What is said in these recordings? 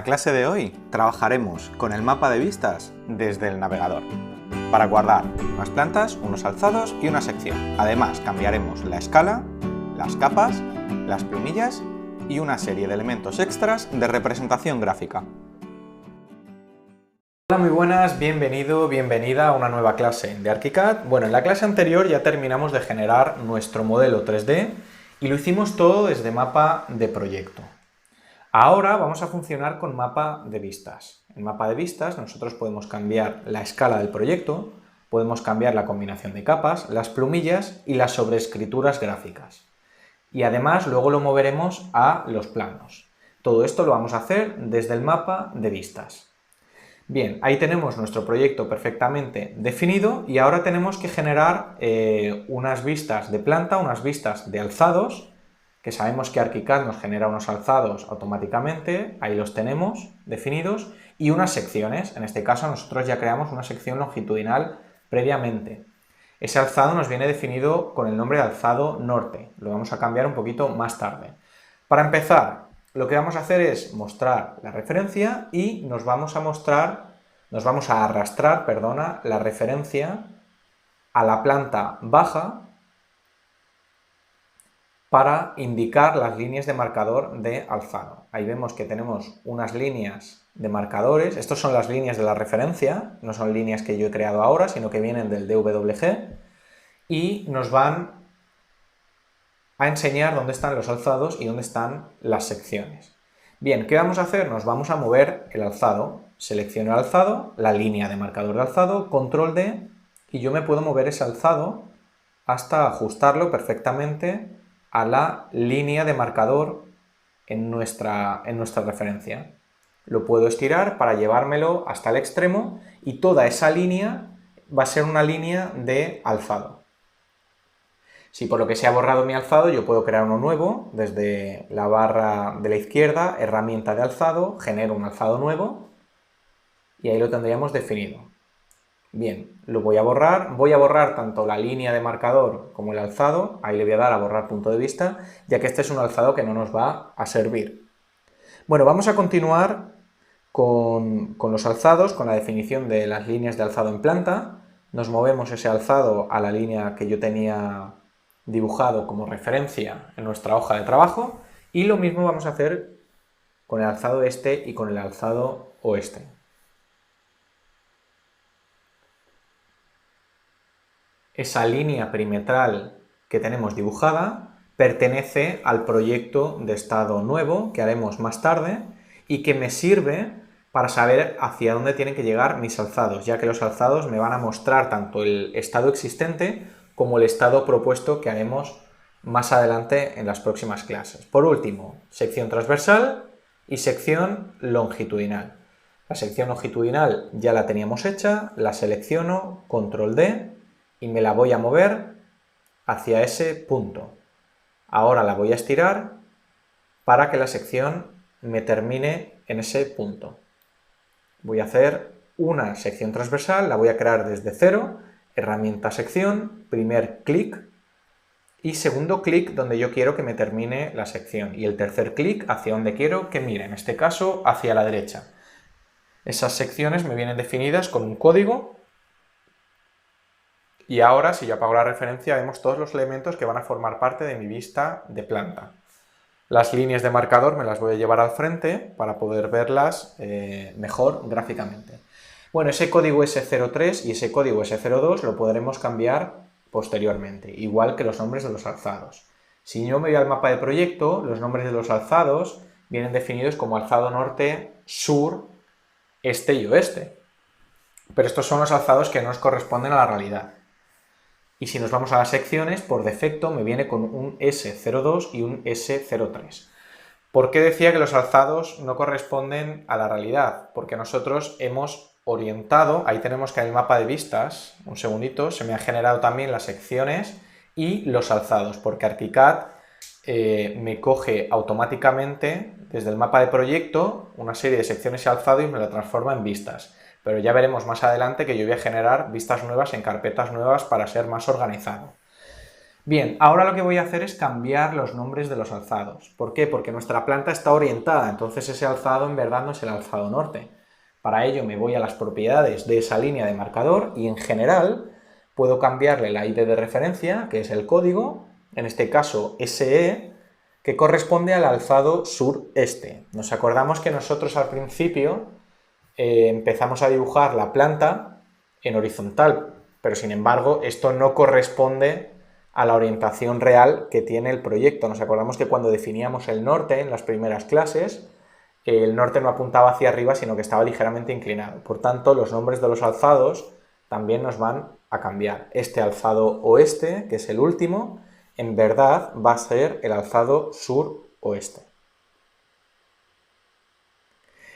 clase de hoy trabajaremos con el mapa de vistas desde el navegador para guardar unas plantas, unos alzados y una sección. Además cambiaremos la escala, las capas, las plumillas y una serie de elementos extras de representación gráfica. Hola, muy buenas, bienvenido, bienvenida a una nueva clase de ArchiCAD. Bueno, en la clase anterior ya terminamos de generar nuestro modelo 3D y lo hicimos todo desde mapa de proyecto. Ahora vamos a funcionar con mapa de vistas. En mapa de vistas nosotros podemos cambiar la escala del proyecto, podemos cambiar la combinación de capas, las plumillas y las sobreescrituras gráficas. Y además luego lo moveremos a los planos. Todo esto lo vamos a hacer desde el mapa de vistas. Bien, ahí tenemos nuestro proyecto perfectamente definido y ahora tenemos que generar unas vistas de planta, unas vistas de alzados, que sabemos que ArchiCAD nos genera unos alzados automáticamente, ahí los tenemos definidos, y unas secciones. En este caso nosotros ya creamos una sección longitudinal previamente. Ese alzado nos viene definido con el nombre de alzado norte, lo vamos a cambiar un poquito más tarde. Para empezar, lo que vamos a hacer es mostrar la referencia y nos vamos a arrastrar, la referencia a la planta baja para indicar las líneas de marcador de alzado. Ahí vemos que tenemos unas líneas de marcadores, estas son las líneas de la referencia, no son líneas que yo he creado ahora, sino que vienen del DWG y nos van a enseñar dónde están los alzados y dónde están las secciones. Bien, ¿qué vamos a hacer? Nos vamos a mover el alzado, selecciono el alzado, la línea de marcador de alzado, control D, y yo me puedo mover ese alzado hasta ajustarlo perfectamente a la línea de marcador en nuestra referencia. Lo puedo estirar para llevármelo hasta el extremo y toda esa línea va a ser una línea de alzado. Si por lo que se ha borrado mi alzado, yo puedo crear uno nuevo desde la barra de la izquierda, herramienta de alzado, genero un alzado nuevo y ahí lo tendríamos definido. Bien, lo voy a borrar tanto la línea de marcador como el alzado, ahí le voy a dar a borrar punto de vista, ya que este es un alzado que no nos va a servir. Bueno, vamos a continuar con los alzados, con la definición de las líneas de alzado en planta. Nos movemos ese alzado a la línea que yo tenía dibujado como referencia en nuestra hoja de trabajo y lo mismo vamos a hacer con el alzado este y con el alzado oeste. Esa línea perimetral que tenemos dibujada pertenece al proyecto de estado nuevo que haremos más tarde y que me sirve para saber hacia dónde tienen que llegar mis alzados, ya que los alzados me van a mostrar tanto el estado existente como el estado propuesto que haremos más adelante en las próximas clases. Por último, sección transversal y sección longitudinal. La sección longitudinal ya la teníamos hecha, la selecciono, control D, y me la voy a mover hacia ese punto. Ahora la voy a estirar para que la sección me termine en ese punto. Voy a hacer una sección transversal, la voy a crear desde cero, herramienta sección, primer clic y segundo clic donde yo quiero que me termine la sección y el tercer clic hacia donde quiero que mire, en este caso hacia la derecha. Esas secciones me vienen definidas con un código. Y ahora, si yo apago la referencia, vemos todos los elementos que van a formar parte de mi vista de planta. Las líneas de marcador me las voy a llevar al frente para poder verlas mejor gráficamente. Bueno, ese código S03 y ese código S02 lo podremos cambiar posteriormente, igual que los nombres de los alzados. Si yo me voy al mapa de proyecto, los nombres de los alzados vienen definidos como alzado norte, sur, este y oeste. Pero estos son los alzados que no nos corresponden a la realidad. Y si nos vamos a las secciones, por defecto me viene con un S02 y un S03. ¿Por qué decía que los alzados no corresponden a la realidad? Porque nosotros hemos orientado, ahí tenemos que en el mapa de vistas, un segundito, se me han generado también las secciones y los alzados, porque ArchiCAD me coge automáticamente desde el mapa de proyecto una serie de secciones y alzado y me la transforma en vistas. Pero ya veremos más adelante que yo voy a generar vistas nuevas en carpetas nuevas para ser más organizado. Bien, ahora lo que voy a hacer es cambiar los nombres de los alzados. ¿Por qué? Porque nuestra planta está orientada, entonces ese alzado en verdad no es el alzado norte. Para ello me voy a las propiedades de esa línea de marcador y en general puedo cambiarle la ID de referencia, que es el código, en este caso SE, que corresponde al alzado sureste. Nos acordamos que nosotros al principio empezamos a dibujar la planta en horizontal, pero sin embargo esto no corresponde a la orientación real que tiene el proyecto. Nos acordamos que cuando definíamos el norte en las primeras clases, el norte no apuntaba hacia arriba, sino que estaba ligeramente inclinado. Por tanto, los nombres de los alzados también nos van a cambiar. Este alzado oeste, que es el último, en verdad va a ser el alzado sur-oeste.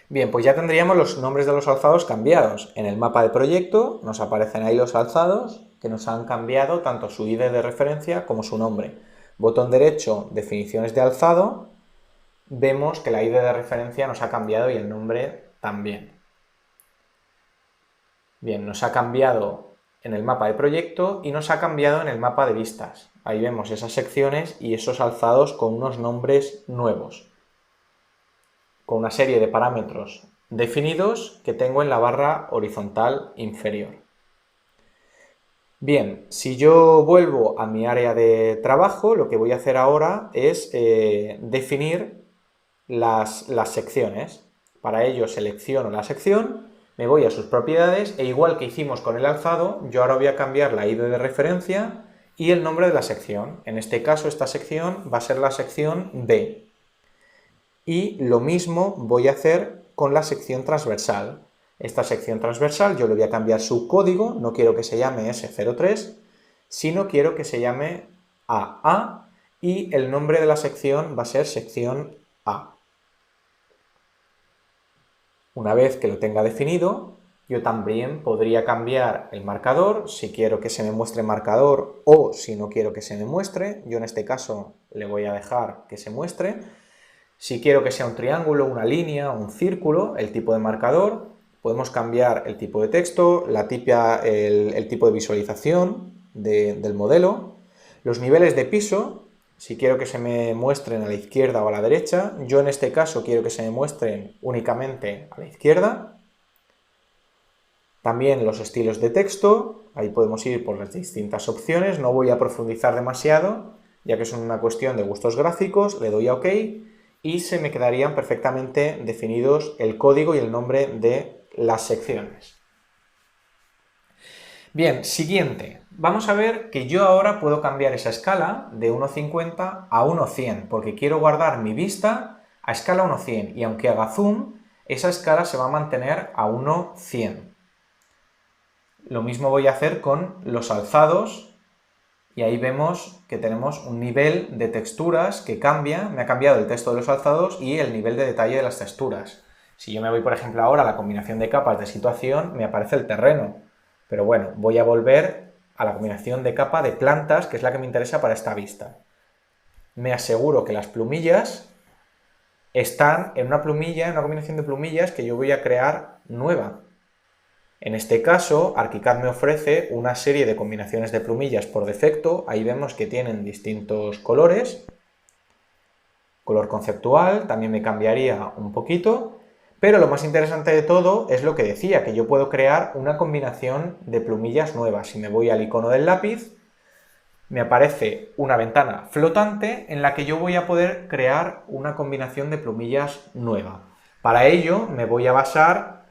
Bien, pues ya tendríamos los nombres de los alzados cambiados. En el mapa de proyecto nos aparecen ahí los alzados que nos han cambiado tanto su ID de referencia como su nombre. Botón derecho, definiciones de alzado. Vemos que la ID de referencia nos ha cambiado y el nombre también. Bien, nos ha cambiado en el mapa de proyecto y nos ha cambiado en el mapa de vistas. Ahí vemos esas secciones y esos alzados con unos nombres nuevos, con una serie de parámetros definidos que tengo en la barra horizontal inferior. Bien, si yo vuelvo a mi área de trabajo, lo que voy a hacer ahora es definir las secciones. Para ello selecciono la sección, me voy a sus propiedades e igual que hicimos con el alzado, yo ahora voy a cambiar la ID de referencia y el nombre de la sección. En este caso esta sección va a ser la sección B. Y lo mismo voy a hacer con la sección transversal. Esta sección transversal yo le voy a cambiar su código, no quiero que se llame S03, sino quiero que se llame AA y el nombre de la sección va a ser sección A. Una vez que lo tenga definido, yo también podría cambiar el marcador, si quiero que se me muestre marcador o si no quiero que se me muestre. Yo en este caso le voy a dejar que se muestre. Si quiero que sea un triángulo, una línea, un círculo, el tipo de marcador, podemos cambiar el tipo de texto, el tipo de visualización del modelo, los niveles de piso, si quiero que se me muestren a la izquierda o a la derecha. Yo en este caso quiero que se me muestren únicamente a la izquierda. También los estilos de texto, ahí podemos ir por las distintas opciones, no voy a profundizar demasiado, ya que es una cuestión de gustos gráficos, le doy a OK y se me quedarían perfectamente definidos el código y el nombre de las secciones. Bien, siguiente. Vamos a ver que yo ahora puedo cambiar esa escala de 1.50 a 1.100, porque quiero guardar mi vista a escala 1.100 y aunque haga zoom, esa escala se va a mantener a 1.100. Lo mismo voy a hacer con los alzados y ahí vemos que tenemos un nivel de texturas que cambia, me ha cambiado el texto de los alzados y el nivel de detalle de las texturas. Si yo me voy, por ejemplo, ahora a la combinación de capas de situación, me aparece el terreno. Pero bueno, voy a volver a la combinación de capa de plantas, que es la que me interesa para esta vista. Me aseguro que las plumillas están en una combinación de plumillas que yo voy a crear nueva. En este caso, ArchiCAD me ofrece una serie de combinaciones de plumillas por defecto. Ahí vemos que tienen distintos colores. Color conceptual, también me cambiaría un poquito. Pero lo más interesante de todo es lo que decía, que yo puedo crear una combinación de plumillas nuevas. Si me voy al icono del lápiz, me aparece una ventana flotante en la que yo voy a poder crear una combinación de plumillas nueva. Para ello me voy a basar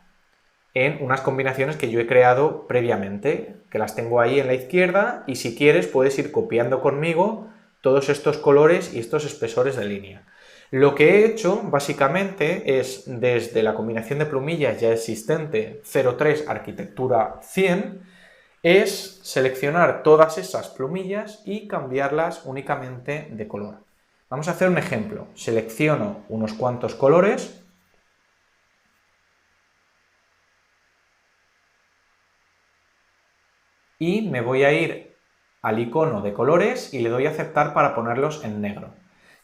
en unas combinaciones que yo he creado previamente, que las tengo ahí en la izquierda, y si quieres puedes ir copiando conmigo todos estos colores y estos espesores de línea. Lo que he hecho, básicamente, es desde la combinación de plumillas ya existente 03 Arquitectura 100, es seleccionar todas esas plumillas y cambiarlas únicamente de color. Vamos a hacer un ejemplo. Selecciono unos cuantos colores. Y me voy a ir al icono de colores y le doy a aceptar para ponerlos en negro.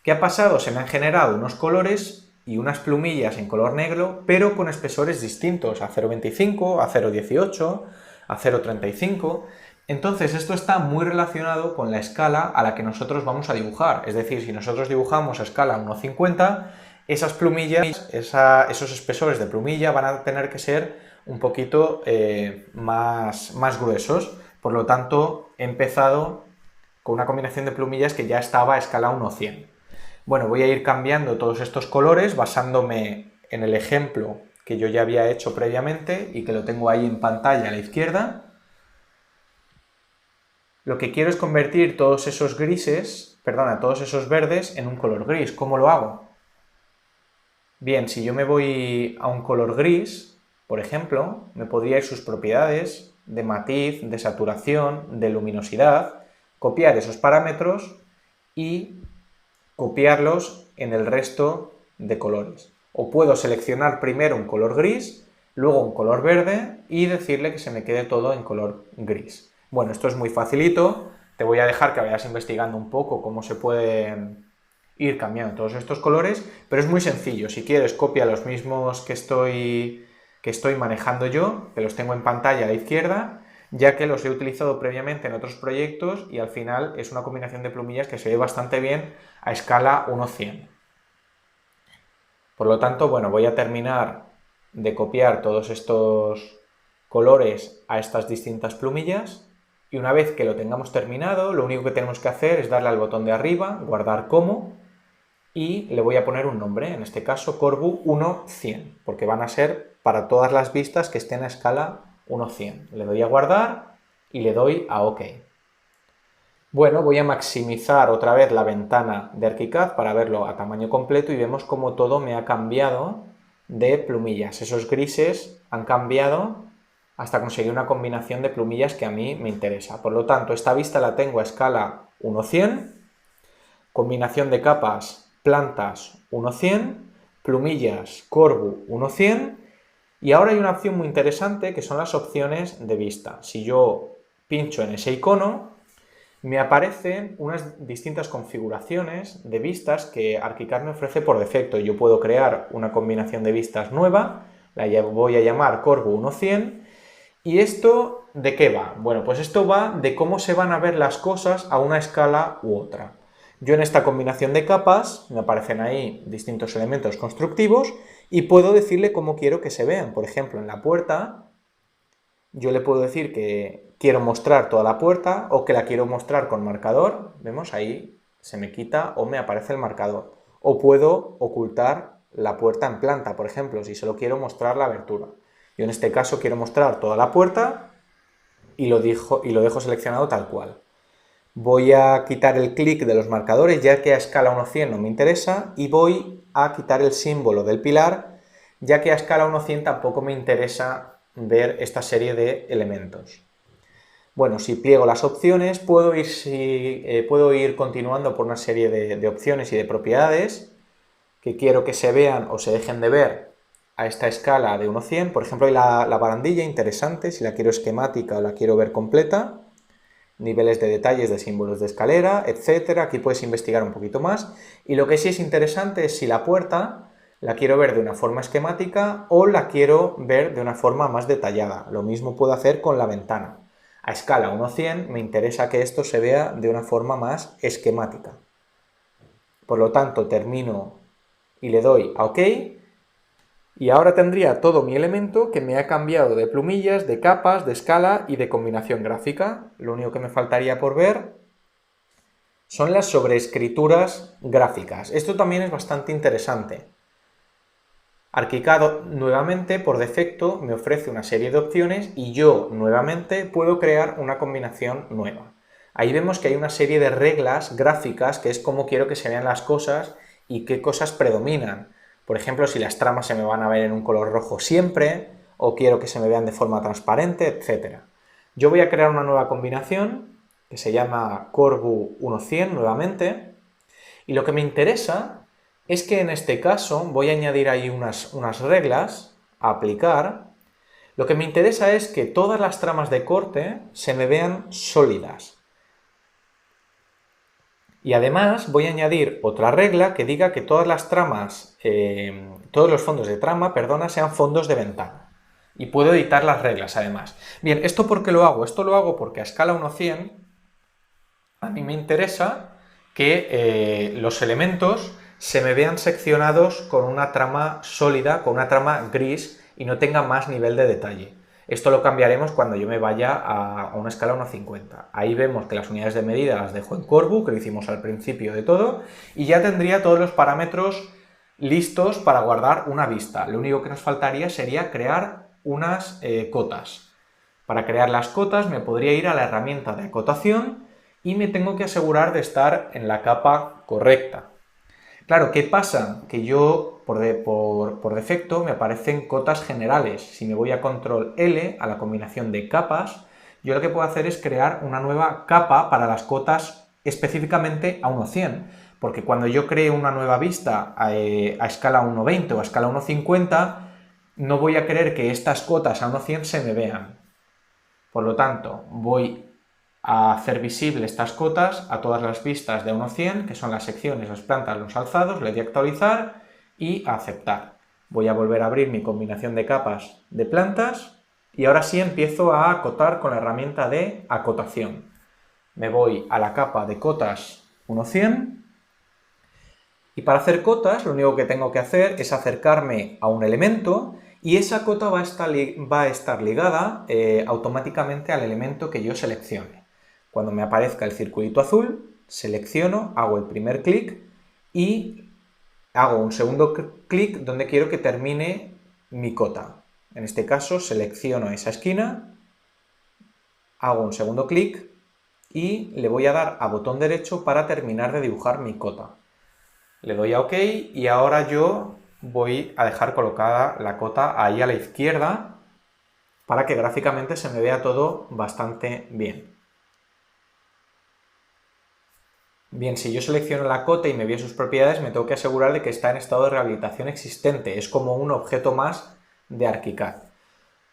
¿Qué ha pasado? Se me han generado unos colores y unas plumillas en color negro, pero con espesores distintos, a 0.25, a 0.18, a 0.35, Entonces esto está muy relacionado con la escala a la que nosotros vamos a dibujar. Es decir, si nosotros dibujamos a escala 1,50, esas plumillas, esos espesores de plumilla van a tener que ser un poquito más gruesos. Por lo tanto, he empezado con una combinación de plumillas que ya estaba a escala 1,100. Bueno, voy a ir cambiando todos estos colores basándome en el ejemplo que yo ya había hecho previamente y que lo tengo ahí en pantalla a la izquierda. Lo que quiero es convertir todos esos grises, perdona, todos esos verdes en un color gris. ¿Cómo lo hago? Bien, si yo me voy a un color gris, por ejemplo, me podría ir sus propiedades de matiz, de saturación, de luminosidad, copiar esos parámetros y copiarlos en el resto de colores. O puedo seleccionar primero un color gris, luego un color verde y decirle que se me quede todo en color gris. Bueno, esto es muy facilito, te voy a dejar que vayas investigando un poco cómo se pueden ir cambiando todos estos colores, pero es muy sencillo. Si quieres, copia los mismos que estoy manejando yo, que los tengo en pantalla a la izquierda, ya que los he utilizado previamente en otros proyectos y al final es una combinación de plumillas que se ve bastante bien a escala 1:100. Por lo tanto, bueno, voy a terminar de copiar todos estos colores a estas distintas plumillas y una vez que lo tengamos terminado, lo único que tenemos que hacer es darle al botón de arriba, guardar como, y le voy a poner un nombre, en este caso Corbu 1:100, porque van a ser para todas las vistas que estén a escala 1:100. Le doy a guardar y le doy a OK. Bueno, voy a maximizar otra vez la ventana de ArchiCAD para verlo a tamaño completo y vemos cómo todo me ha cambiado de plumillas. Esos grises han cambiado hasta conseguir una combinación de plumillas que a mí me interesa. Por lo tanto, esta vista la tengo a escala 1:100, combinación de capas, plantas 1:100, plumillas Corbu 1:100, y ahora hay una opción muy interesante que son las opciones de vista. Si yo pincho en ese icono, me aparecen unas distintas configuraciones de vistas que ArchiCAD me ofrece por defecto. Yo puedo crear una combinación de vistas nueva, la voy a llamar Corbu 1:100, ¿y esto de qué va? Bueno, pues esto va de cómo se van a ver las cosas a una escala u otra. Yo en esta combinación de capas me aparecen ahí distintos elementos constructivos y puedo decirle cómo quiero que se vean. Por ejemplo, en la puerta yo le puedo decir que quiero mostrar toda la puerta o que la quiero mostrar con marcador. ¿Vemos? Ahí se me quita o me aparece el marcador. O puedo ocultar la puerta en planta, por ejemplo, si solo quiero mostrar la abertura. Yo en este caso quiero mostrar toda la puerta y lo dejo seleccionado tal cual. Voy a quitar el clic de los marcadores, ya que a escala 1:100 no me interesa, y voy a quitar el símbolo del pilar, ya que a escala 1:100 tampoco me interesa ver esta serie de elementos. Bueno, si pliego las opciones, puedo ir continuando por una serie de opciones y de propiedades que quiero que se vean o se dejen de ver a esta escala de 1:100. Por ejemplo, hay la barandilla, interesante, si la quiero esquemática o la quiero ver completa, niveles de detalles de símbolos de escalera, etcétera. Aquí puedes investigar un poquito más. Y lo que sí es interesante es si la puerta la quiero ver de una forma esquemática o la quiero ver de una forma más detallada. Lo mismo puedo hacer con la ventana. A escala 1:100 me interesa que esto se vea de una forma más esquemática. Por lo tanto, termino y le doy a OK. Y ahora tendría todo mi elemento que me ha cambiado de plumillas, de capas, de escala y de combinación gráfica. Lo único que me faltaría por ver son las sobreescrituras gráficas. Esto también es bastante interesante. ArchiCAD nuevamente por defecto me ofrece una serie de opciones y yo nuevamente puedo crear una combinación nueva. Ahí vemos que hay una serie de reglas gráficas que es cómo quiero que se vean las cosas y qué cosas predominan. Por ejemplo, si las tramas se me van a ver en un color rojo siempre o quiero que se me vean de forma transparente, etc. Yo voy a crear una nueva combinación que se llama Corbu 1:100 nuevamente y lo que me interesa es que en este caso voy a añadir ahí unas reglas a aplicar. Lo que me interesa es que todas las tramas de corte se me vean sólidas. Y además voy a añadir otra regla que diga que todas las tramas, todos los fondos de trama, perdona, sean fondos de ventana. Y puedo editar las reglas, además. Bien, ¿esto por qué lo hago? Esto lo hago porque a escala 1:100 a mí me interesa que los elementos se me vean seccionados con una trama sólida, con una trama gris y no tenga más nivel de detalle. Esto lo cambiaremos cuando yo me vaya a una escala 1:50. Ahí vemos que las unidades de medida las dejo en Corbu, que lo hicimos al principio de todo, y ya tendría todos los parámetros listos para guardar una vista. Lo único que nos faltaría sería crear unas cotas. Para crear las cotas me podría ir a la herramienta de acotación y me tengo que asegurar de estar en la capa correcta. Claro, ¿qué pasa? Que yo, por defecto, me aparecen cotas generales. Si me voy a control L, a la combinación de capas, yo lo que puedo hacer es crear una nueva capa para las cotas específicamente a 1:100. Porque cuando yo cree una nueva vista a escala 1:20 o a escala 1:50, no voy a querer que estas cotas a 1:100 se me vean. Por lo tanto, voy a hacer visible estas cotas a todas las vistas de 1:100, que son las secciones, las plantas, los alzados, le doy a actualizar y a aceptar. Voy a volver a abrir mi combinación de capas de plantas y ahora sí empiezo a acotar con la herramienta de acotación. Me voy a la capa de cotas 1:100 y para hacer cotas lo único que tengo que hacer es acercarme a un elemento y esa cota va a estar ligada automáticamente al elemento que yo seleccione. Cuando me aparezca el circulito azul, selecciono, hago el primer clic y hago un segundo clic donde quiero que termine mi cota. En este caso selecciono esa esquina, hago un segundo clic y le voy a dar a botón derecho para terminar de dibujar mi cota. Le doy a OK y ahora yo voy a dejar colocada la cota ahí a la izquierda para que gráficamente se me vea todo bastante bien. Bien, si yo selecciono la cota y me veo sus propiedades, me tengo que asegurar de que está en estado de rehabilitación existente. Es como un objeto más de ArchiCAD.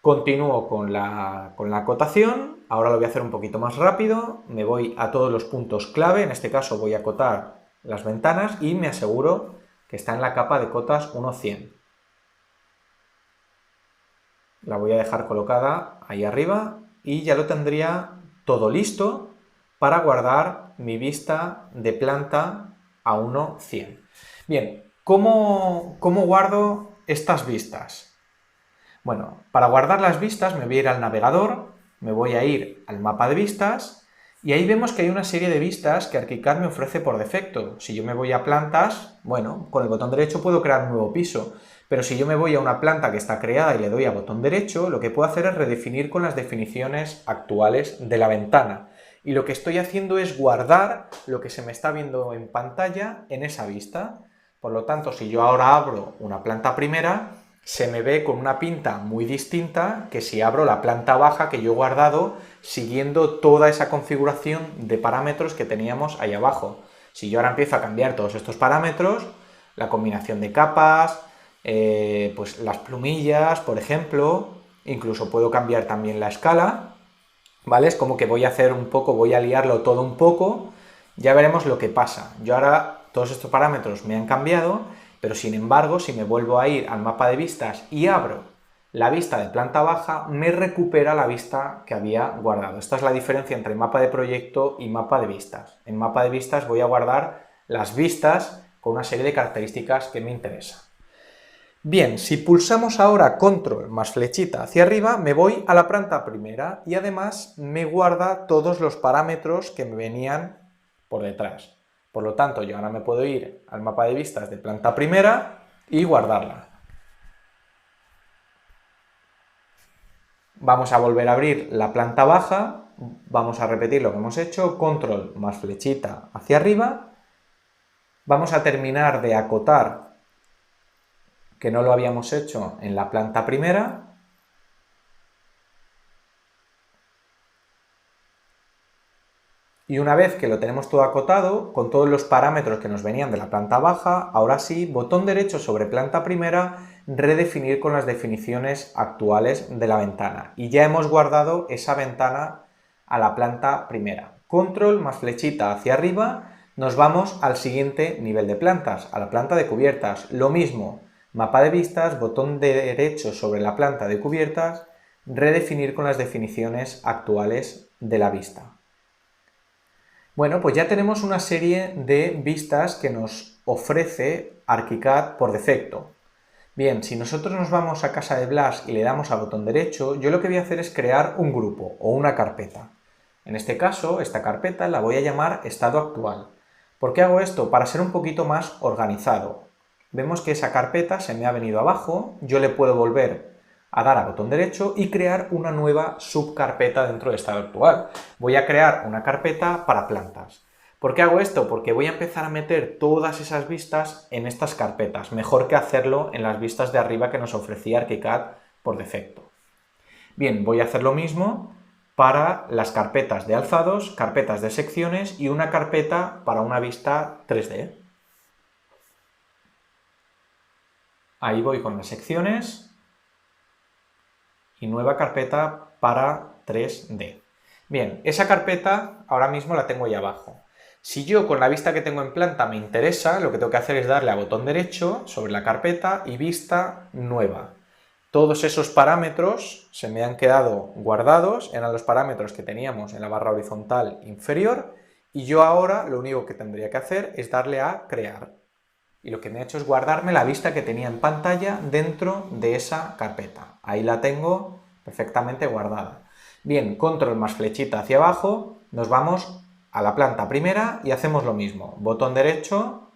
Continúo con la acotación. Ahora lo voy a hacer un poquito más rápido. Me voy a todos los puntos clave. En este caso voy a acotar las ventanas y me aseguro que está en la capa de cotas 1:100. La voy a dejar colocada ahí arriba y ya lo tendría todo listo para guardar mi vista de planta a 1:100. Bien, ¿cómo guardo estas vistas? Bueno, para guardar las vistas me voy a ir al navegador, me voy a ir al mapa de vistas y ahí vemos que hay una serie de vistas que ArchiCAD me ofrece por defecto. Si yo me voy a plantas, bueno, con el botón derecho puedo crear un nuevo piso, pero si yo me voy a una planta que está creada y le doy a botón derecho, lo que puedo hacer es redefinir con las definiciones actuales de la ventana. Y lo que estoy haciendo es guardar lo que se me está viendo en pantalla en esa vista. Por lo tanto, si yo ahora abro una planta primera, se me ve con una pinta muy distinta que si abro la planta baja que yo he guardado siguiendo toda esa configuración de parámetros que teníamos ahí abajo. Si yo ahora empiezo a cambiar todos estos parámetros, la combinación de capas, pues las plumillas, por ejemplo, incluso puedo cambiar también la escala, ¿vale? Es como que voy a liarlo todo un poco, ya veremos lo que pasa. Yo ahora todos estos parámetros me han cambiado, pero sin embargo, si me vuelvo a ir al mapa de vistas y abro la vista de planta baja, me recupera la vista que había guardado. Esta es la diferencia entre mapa de proyecto y mapa de vistas. En mapa de vistas voy a guardar las vistas con una serie de características que me interesan. Bien, si pulsamos ahora control más flechita hacia arriba, me voy a la planta primera y además me guarda todos los parámetros que me venían por detrás. Por lo tanto, yo ahora me puedo ir al mapa de vistas de planta primera y guardarla. Vamos a volver a abrir la planta baja, vamos a repetir lo que hemos hecho, control más flechita hacia arriba. Vamos a terminar de acotar, que no lo habíamos hecho en la planta primera. Y una vez que lo tenemos todo acotado, con todos los parámetros que nos venían de la planta baja, ahora sí, botón derecho sobre planta primera, redefinir con las definiciones actuales de la ventana. Y ya hemos guardado esa ventana a la planta primera. Control más flechita hacia arriba, nos vamos al siguiente nivel de plantas, a la planta de cubiertas. Lo mismo, Mapa de vistas, botón derecho sobre la planta de cubiertas, redefinir con las definiciones actuales de la vista. Bueno, pues ya tenemos una serie de vistas que nos ofrece ArchiCAD por defecto. Bien, si nosotros nos vamos a casa de Blas y le damos al botón derecho, yo lo que voy a hacer es crear un grupo o una carpeta. En este caso, esta carpeta la voy a llamar estado actual. ¿Por qué hago esto? Para ser un poquito más organizado. Vemos que esa carpeta se me ha venido abajo, yo le puedo volver a dar a botón derecho y crear una nueva subcarpeta dentro de estado actual. Voy a crear una carpeta para plantas. ¿Por qué hago esto? Porque voy a empezar a meter todas esas vistas en estas carpetas, mejor que hacerlo en las vistas de arriba que nos ofrecía ArchiCAD por defecto. Bien, voy a hacer lo mismo para las carpetas de alzados, carpetas de secciones y una carpeta para una vista 3D. Ahí voy con las secciones y nueva carpeta para 3D. Bien, esa carpeta ahora mismo la tengo ahí abajo. Si yo con la vista que tengo en planta me interesa, lo que tengo que hacer es darle a botón derecho sobre la carpeta y vista nueva. Todos esos parámetros se me han quedado guardados, eran los parámetros que teníamos en la barra horizontal inferior, y yo ahora lo único que tendría que hacer es darle a crear. Y lo que me ha hecho es guardarme la vista que tenía en pantalla dentro de esa carpeta. Ahí la tengo perfectamente guardada. Bien, control más flechita hacia abajo, nos vamos a la planta primera y hacemos lo mismo. Botón derecho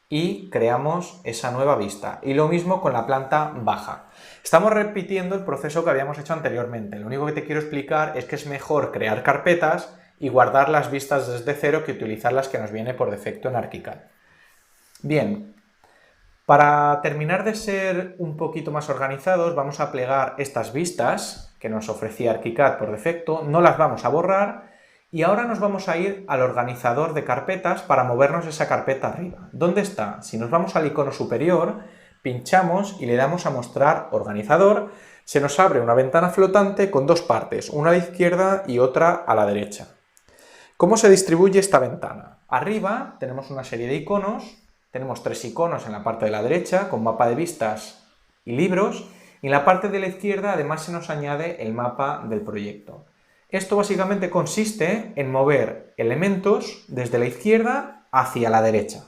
y creamos esa nueva vista. Y lo mismo con la planta baja. Estamos repitiendo el proceso que habíamos hecho anteriormente. Lo único que te quiero explicar es que es mejor crear carpetas y guardar las vistas desde cero que utilizar las que nos viene por defecto en ArchiCAD. Bien, para terminar de ser un poquito más organizados, vamos a plegar estas vistas que nos ofrecía ArchiCAD por defecto, no las vamos a borrar y ahora nos vamos a ir al organizador de carpetas para movernos esa carpeta arriba. ¿Dónde está? Si nos vamos al icono superior, pinchamos y le damos a mostrar organizador, se nos abre una ventana flotante con dos partes, una a la izquierda y otra a la derecha. ¿Cómo se distribuye esta ventana? Arriba tenemos una serie de iconos. Tenemos tres iconos en la parte de la derecha, con mapa de vistas y libros, y en la parte de la izquierda además se nos añade el mapa del proyecto. Esto básicamente consiste en mover elementos desde la izquierda hacia la derecha.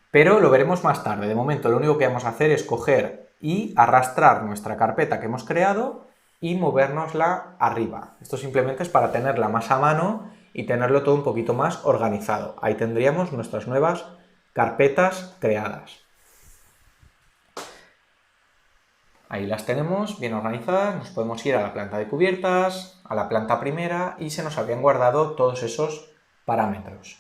Pero lo veremos más tarde. De momento lo único que vamos a hacer es coger y arrastrar nuestra carpeta que hemos creado y movernosla arriba. Esto simplemente es para tenerla más a mano y tenerlo todo un poquito más organizado. Ahí tendríamos nuestras nuevas carpetas creadas. Ahí las tenemos bien organizadas, nos podemos ir a la planta de cubiertas, a la planta primera y se nos habían guardado todos esos parámetros.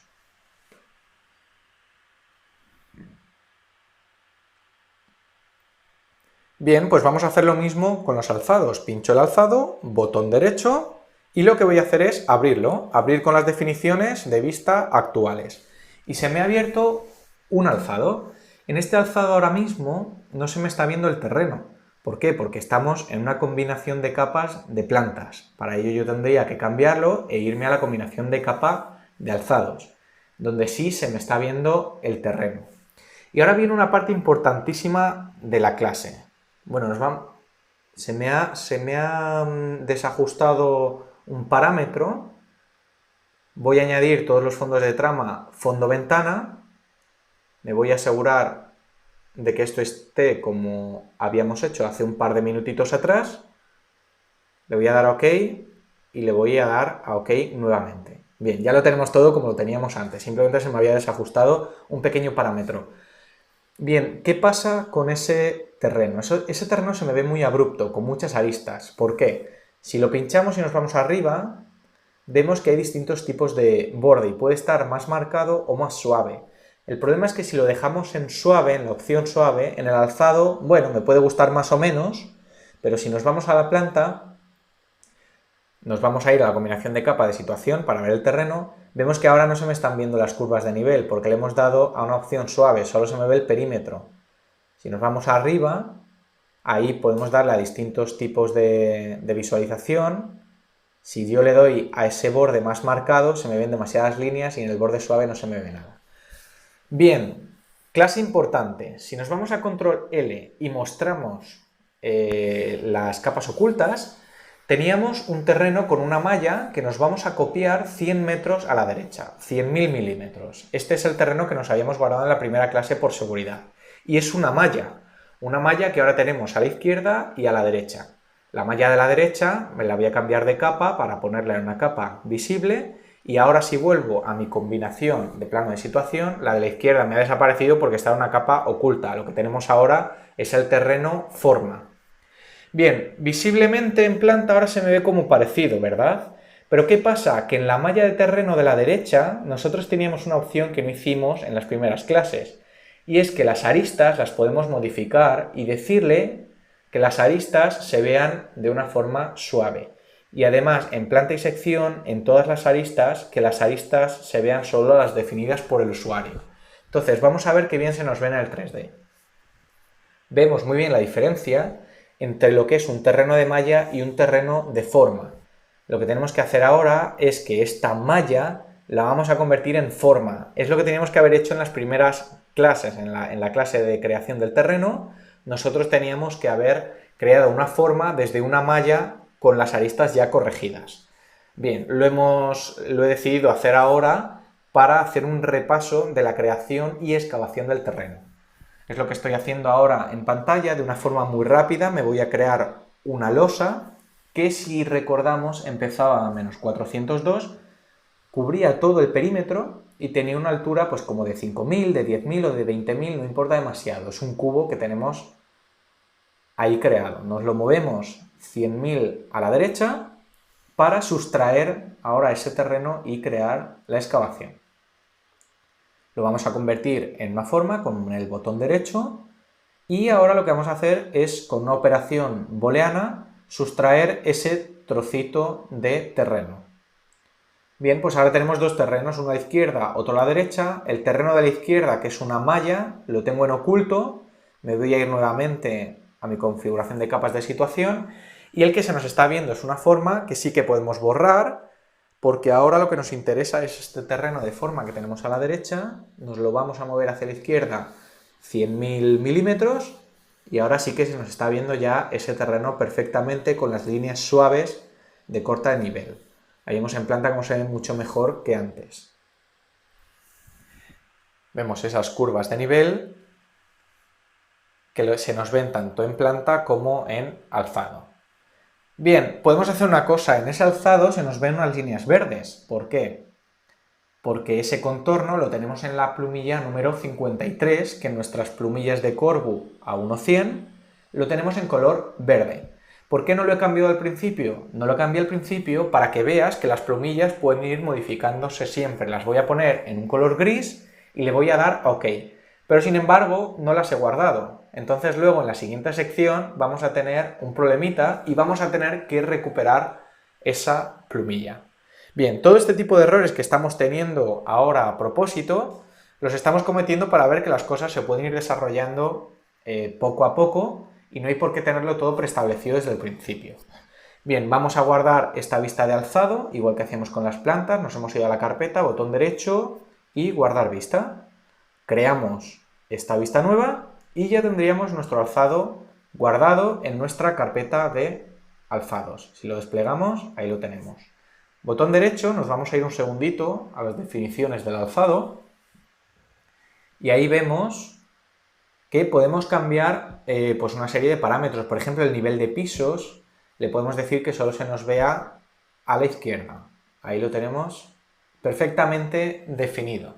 Bien, pues vamos a hacer lo mismo con los alzados. Pincho el alzado, botón derecho y lo que voy a hacer es abrirlo, abrir con las definiciones de vista actuales. Y se me ha abierto un alzado. En este alzado ahora mismo no se me está viendo el terreno. ¿Por qué? Porque estamos en una combinación de capas de plantas. Para ello yo tendría que cambiarlo e irme a la combinación de capa de alzados, donde sí se me está viendo el terreno. Y ahora viene una parte importantísima de la clase. Bueno, se me ha desajustado un parámetro. Voy a añadir todos los fondos de trama fondo-ventana. Me voy a asegurar de que esto esté como habíamos hecho hace un par de minutitos atrás. Le voy a dar a OK y le voy a dar a OK nuevamente. Bien, ya lo tenemos todo como lo teníamos antes. Simplemente se me había desajustado un pequeño parámetro. Bien, ¿qué pasa con ese terreno? Ese terreno se me ve muy abrupto, con muchas aristas. ¿Por qué? Si lo pinchamos y nos vamos arriba, vemos que hay distintos tipos de borde y puede estar más marcado o más suave. El problema es que si lo dejamos en suave, en la opción suave, en el alzado, bueno, me puede gustar más o menos, pero si nos vamos a la planta, nos vamos a ir a la combinación de capa de situación para ver el terreno, vemos que ahora no se me están viendo las curvas de nivel porque le hemos dado a una opción suave, solo se me ve el perímetro. Si nos vamos arriba, ahí podemos darle a distintos tipos de visualización. Si yo le doy a ese borde más marcado, se me ven demasiadas líneas y en el borde suave no se me ve nada. Bien, Clase importante, si nos vamos a control L y mostramos las capas ocultas, teníamos un terreno con una malla que nos vamos a copiar 100 metros a la derecha, 100.000 milímetros. Este es el terreno que nos habíamos guardado en la primera clase por seguridad. Y es una malla que ahora tenemos a la izquierda y a la derecha. La malla de la derecha me la voy a cambiar de capa para ponerla en una capa visible, y ahora si vuelvo a mi combinación de plano de situación, la de la izquierda me ha desaparecido porque está en una capa oculta. Lo que tenemos ahora es el terreno forma. Bien, visiblemente en planta ahora se me ve como parecido, ¿verdad? Pero ¿qué pasa? Que en la malla de terreno de la derecha nosotros teníamos una opción que no hicimos en las primeras clases, y es que las aristas las podemos modificar y decirle que las aristas se vean de una forma suave. Y además, en planta y sección, en todas las aristas, que las aristas se vean solo las definidas por el usuario. Entonces, vamos a ver qué bien se nos ve en el 3D. Vemos muy bien la diferencia entre lo que es un terreno de malla y un terreno de forma. Lo que tenemos que hacer ahora es que esta malla la vamos a convertir en forma. Es lo que teníamos que haber hecho en las primeras clases, en la clase de creación del terreno. Nosotros teníamos que haber creado una forma desde una malla con las aristas ya corregidas. Bien, lo he decidido hacer ahora para hacer un repaso de la creación y excavación del terreno. Es lo que estoy haciendo ahora en pantalla. De una forma muy rápida me voy a crear una losa que, si recordamos, empezaba a menos 402, cubría todo el perímetro y tenía una altura pues como de 5.000, de 10.000 o de 20.000, no importa demasiado. Es un cubo que tenemos ahí creado. Nos lo movemos 100.000 a la derecha para sustraer ahora ese terreno y crear la excavación. Lo vamos a convertir en una forma con el botón derecho, y ahora lo que vamos a hacer es, con una operación booleana, sustraer ese trocito de terreno. Bien, pues ahora tenemos dos terrenos, uno a la izquierda, otro a la derecha. El terreno de la izquierda, que es una malla, lo tengo en oculto. Me voy a ir nuevamente a mi configuración de capas de situación, y el que se nos está viendo es una forma que sí que podemos borrar, porque ahora lo que nos interesa es este terreno de forma que tenemos a la derecha. Nos lo vamos a mover hacia la izquierda 100.000 milímetros, y ahora sí que se nos está viendo ya ese terreno perfectamente con las líneas suaves de corta de nivel. Ahí vemos en planta cómo se ve mucho mejor que antes. Vemos esas curvas de nivel que se nos ven tanto en planta como en alzado. Bien, podemos hacer una cosa. En ese alzado se nos ven unas líneas verdes. ¿Por qué? Porque ese contorno lo tenemos en la plumilla número 53, que en nuestras plumillas de Corbu a 1.100 lo tenemos en color verde. ¿Por qué no lo he cambiado al principio? No lo cambié al principio para que veas que las plumillas pueden ir modificándose siempre. Las voy a poner en un color gris y le voy a dar a OK. Pero sin embargo no las he guardado. Entonces luego en la siguiente sección vamos a tener un problemita y vamos a tener que recuperar esa plumilla. Bien, todo este tipo de errores que estamos teniendo ahora a propósito, los estamos cometiendo para ver que las cosas se pueden ir desarrollando poco a poco, y no hay por qué tenerlo todo preestablecido desde el principio. Bien, vamos a guardar esta vista de alzado, igual que hacíamos con las plantas. Nos hemos ido a la carpeta, botón derecho y guardar vista. Creamos esta vista nueva y ya tendríamos nuestro alzado guardado en nuestra carpeta de alzados. Si lo desplegamos, ahí lo tenemos. Botón derecho, nos vamos a ir un segundito a las definiciones del alzado, y ahí vemos que podemos cambiar pues una serie de parámetros. Por ejemplo, el nivel de pisos, le podemos decir que solo se nos vea a la izquierda. Ahí lo tenemos perfectamente definido.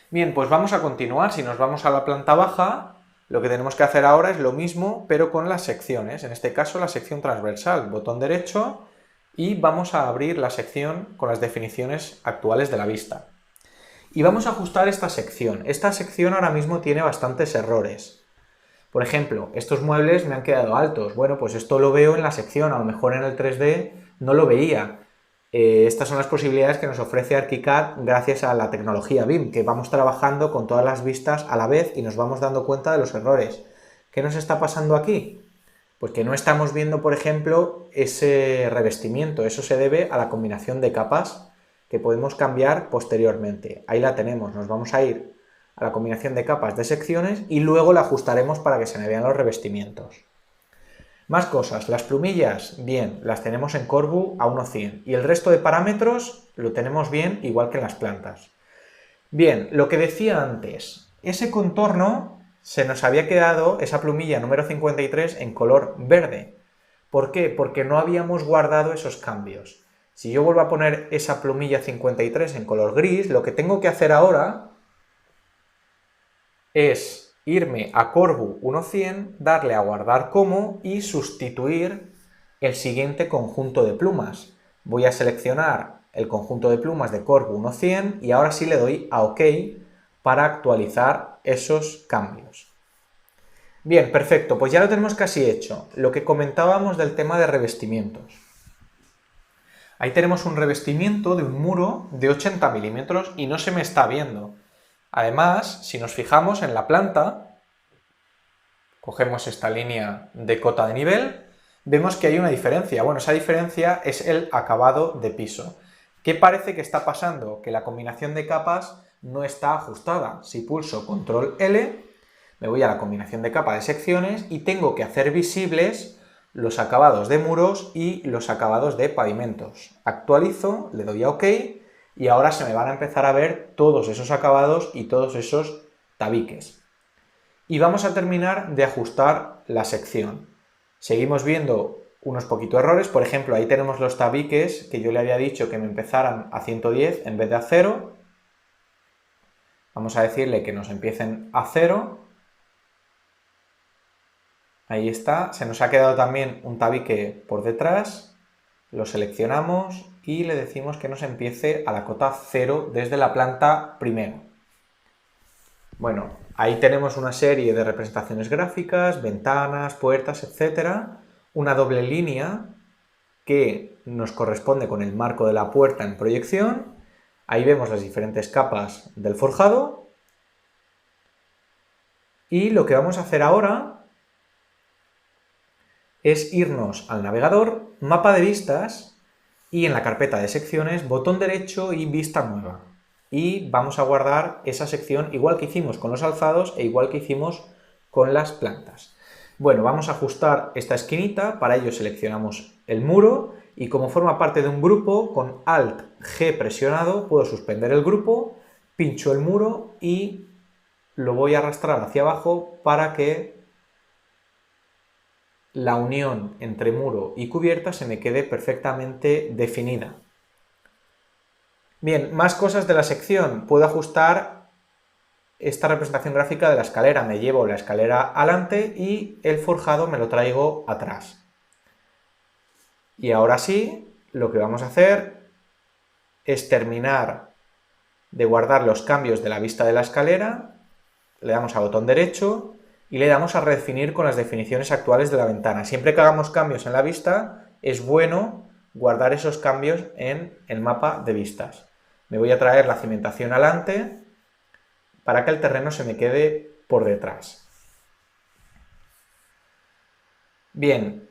Bien, pues vamos a continuar. Si nos vamos a la planta baja, lo que tenemos que hacer ahora es lo mismo, pero con las secciones. En este caso, la sección transversal. Botón derecho y vamos a abrir la sección con las definiciones actuales de la vista. Y vamos a ajustar esta sección. Esta sección ahora mismo tiene bastantes errores. Por ejemplo, estos muebles me han quedado altos. Bueno, pues esto lo veo en la sección, a lo mejor en el 3D no lo veía. Estas son las posibilidades que nos ofrece ArchiCAD gracias a la tecnología BIM, que vamos trabajando con todas las vistas a la vez y nos vamos dando cuenta de los errores. ¿Qué nos está pasando aquí? Pues que no estamos viendo, por ejemplo, ese revestimiento. Eso se debe a la combinación de capas que podemos cambiar posteriormente. Ahí la tenemos. Nos vamos a ir a la combinación de capas de secciones y luego la ajustaremos para que se me vean los revestimientos. Más cosas, las plumillas, bien, las tenemos en Corvu a 1.100 y el resto de parámetros lo tenemos bien igual que en las plantas. Bien, lo que decía antes, ese contorno se nos había quedado, esa plumilla número 53, en color verde. ¿Por qué? Porque no habíamos guardado esos cambios. Si yo vuelvo a poner esa plumilla 53 en color gris, lo que tengo que hacer ahora es irme a Corvu 1.100, darle a guardar como y sustituir el siguiente conjunto de plumas. Voy a seleccionar el conjunto de plumas de Corvu 1.100 y ahora sí le doy a OK para actualizar esos cambios. Bien, perfecto, pues ya lo tenemos casi hecho. Lo que comentábamos del tema de revestimientos. Ahí tenemos un revestimiento de un muro de 80 milímetros y no se me está viendo. Además, si nos fijamos en la planta, cogemos esta línea de cota de nivel, vemos que hay una diferencia. Bueno, esa diferencia es el acabado de piso. ¿Qué parece que está pasando? Que la combinación de capas no está ajustada. Si pulso Control L, me voy a la combinación de capa de secciones y tengo que hacer visibles los acabados de muros y los acabados de pavimentos. Actualizo, le doy a OK y ahora se me van a empezar a ver todos esos acabados y todos esos tabiques. Y vamos a terminar de ajustar la sección. Seguimos viendo unos poquitos errores, por ejemplo, ahí tenemos los tabiques que yo le había dicho que me empezaran a 110 en vez de a 0. Vamos a decirle que nos empiecen a 0. Ahí está, se nos ha quedado también un tabique por detrás, lo seleccionamos y le decimos que nos empiece a la cota 0 desde la planta primero. Bueno, ahí tenemos una serie de representaciones gráficas, ventanas, puertas, etc. Una doble línea que nos corresponde con el marco de la puerta en proyección. Ahí vemos las diferentes capas del forjado. Y lo que vamos a hacer ahora es irnos al navegador, mapa de vistas y en la carpeta de secciones, botón derecho y vista nueva. Y vamos a guardar esa sección igual que hicimos con los alzados e igual que hicimos con las plantas. Bueno, vamos a ajustar esta esquinita, para ello seleccionamos el muro y como forma parte de un grupo, con Alt G presionado puedo suspender el grupo, pincho el muro y lo voy a arrastrar hacia abajo para que la unión entre muro y cubierta se me quede perfectamente definida. Bien, más cosas de la sección. Puedo ajustar esta representación gráfica de la escalera. Me llevo la escalera adelante y el forjado me lo traigo atrás. Y ahora sí, lo que vamos a hacer es terminar de guardar los cambios de la vista de la escalera. Le damos a botón derecho y le damos a redefinir con las definiciones actuales de la ventana. Siempre que hagamos cambios en la vista, es bueno guardar esos cambios en el mapa de vistas. Me voy a traer la cimentación adelante para que el terreno se me quede por detrás. Bien,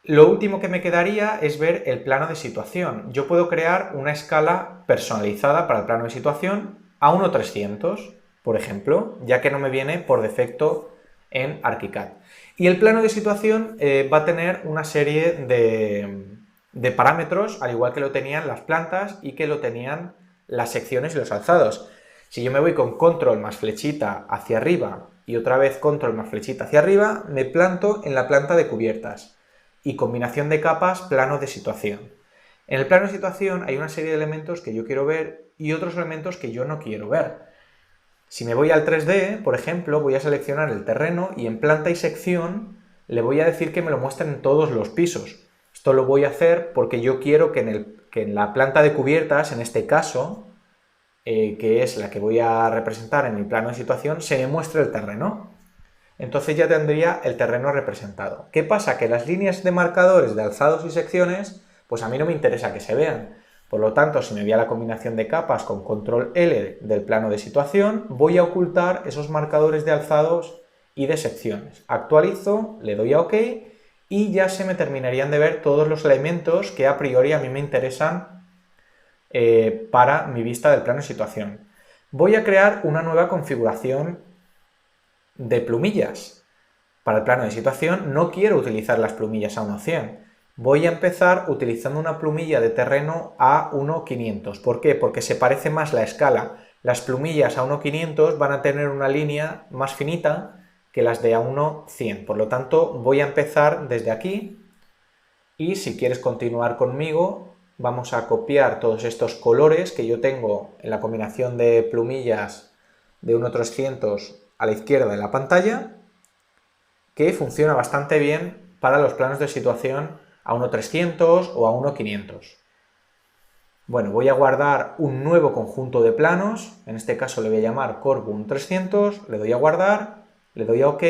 lo último que me quedaría es ver el plano de situación. Yo puedo crear una escala personalizada para el plano de situación a 1:300, por ejemplo, ya que no me viene por defecto en ArchiCAD. Y el plano de situación va a tener una serie de parámetros, al igual que lo tenían las plantas y que lo tenían las secciones y los alzados. Si yo me voy con control más flechita hacia arriba y otra vez control más flechita hacia arriba, me planto en la planta de cubiertas y combinación de capas, plano de situación. En el plano de situación hay una serie de elementos que yo quiero ver y otros elementos que yo no quiero ver. Si me voy al 3D, por ejemplo, voy a seleccionar el terreno y en planta y sección le voy a decir que me lo muestren en todos los pisos. Esto lo voy a hacer porque yo quiero que en la planta de cubiertas, en este caso, que es la que voy a representar en mi plano de situación, se me muestre el terreno. Entonces ya tendría el terreno representado. ¿Qué pasa? Que las líneas de marcadores de alzados y secciones, pues a mí no me interesa que se vean. Por lo tanto, si me voy a la combinación de capas con control L del plano de situación, voy a ocultar esos marcadores de alzados y de secciones. Actualizo, le doy a OK y ya se me terminarían de ver todos los elementos que a priori a mí me interesan para mi vista del plano de situación. Voy a crear una nueva configuración de plumillas. Para el plano de situación no quiero utilizar las plumillas A1:100. Voy a empezar utilizando una plumilla de terreno A1:500. ¿Por qué? Porque se parece más la escala. Las plumillas A1:500 van a tener una línea más finita que las de A1:100. Por lo tanto, voy a empezar desde aquí y si quieres continuar conmigo, vamos a copiar todos estos colores que yo tengo en la combinación de plumillas de 1:300 a la izquierda de la pantalla, que funciona bastante bien para los planos de situación a 1:300 o a 1:500. Bueno, voy a guardar un nuevo conjunto de planos, en este caso le voy a llamar Corbu 300, le doy a guardar, le doy a OK,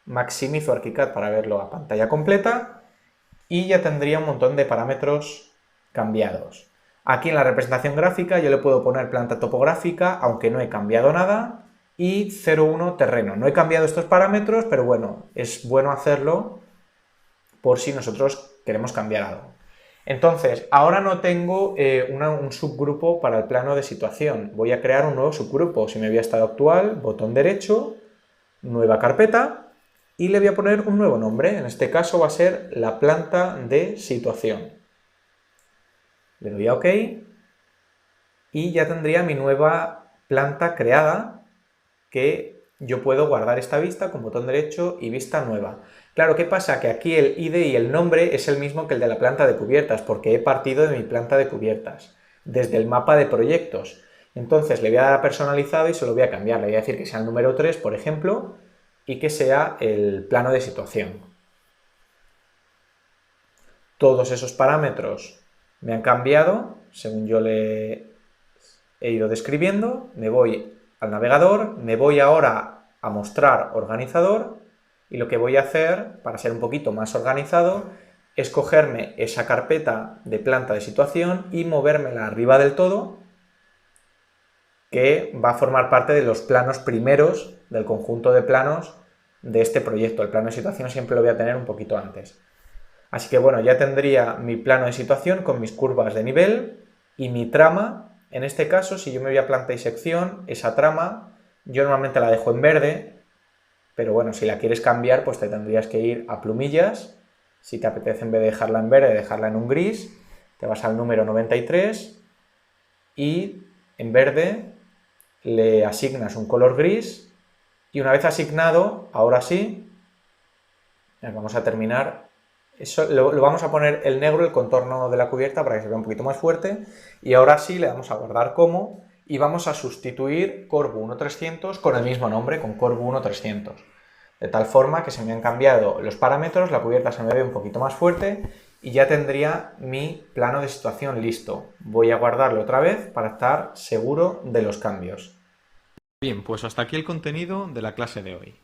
maximizo ArchiCAD para verlo a pantalla completa y ya tendría un montón de parámetros cambiados. Aquí en la representación gráfica yo le puedo poner planta topográfica, aunque no he cambiado nada, y 0,1 terreno. No he cambiado estos parámetros, pero bueno, es bueno hacerlo por si nosotros queremos cambiar algo. Entonces, ahora no tengo un subgrupo para el plano de situación. Voy a crear un nuevo subgrupo. Si me voy a estado actual, botón derecho, nueva carpeta, y le voy a poner un nuevo nombre. En este caso va a ser la planta de situación. Le doy a OK y ya tendría mi nueva planta creada, que yo puedo guardar esta vista con botón derecho y vista nueva. Claro, ¿qué pasa? Que aquí el ID y el nombre es el mismo que el de la planta de cubiertas, porque he partido de mi planta de cubiertas, desde el mapa de proyectos. Entonces le voy a dar a personalizado y se lo voy a cambiar. Le voy a decir que sea el número 3, por ejemplo, y que sea el plano de situación. Todos esos parámetros me han cambiado, según yo le he ido describiendo. Me voy al navegador, me voy ahora a mostrar organizador y lo que voy a hacer, para ser un poquito más organizado, es cogerme esa carpeta de planta de situación y movérmela arriba del todo, que va a formar parte de los planos primeros del conjunto de planos de este proyecto. El plano de situación siempre lo voy a tener un poquito antes. Así que bueno, ya tendría mi plano de situación con mis curvas de nivel y mi trama. En este caso, si yo me voy a planta y sección, esa trama yo normalmente la dejo en verde, pero bueno, si la quieres cambiar, pues te tendrías que ir a plumillas. Si te apetece, en vez de dejarla en verde, dejarla en un gris, te vas al número 93 y en verde le asignas un color gris y una vez asignado, ahora sí, vamos a terminar. Eso lo vamos a poner el negro, el contorno de la cubierta, para que se vea un poquito más fuerte. Y ahora sí le damos a guardar como y vamos a sustituir Corbu 1:300 con el mismo nombre, con Corbu 1:300. De tal forma que se me han cambiado los parámetros, la cubierta se me ve un poquito más fuerte y ya tendría mi plano de situación listo. Voy a guardarlo otra vez para estar seguro de los cambios. Bien, pues hasta aquí el contenido de la clase de hoy.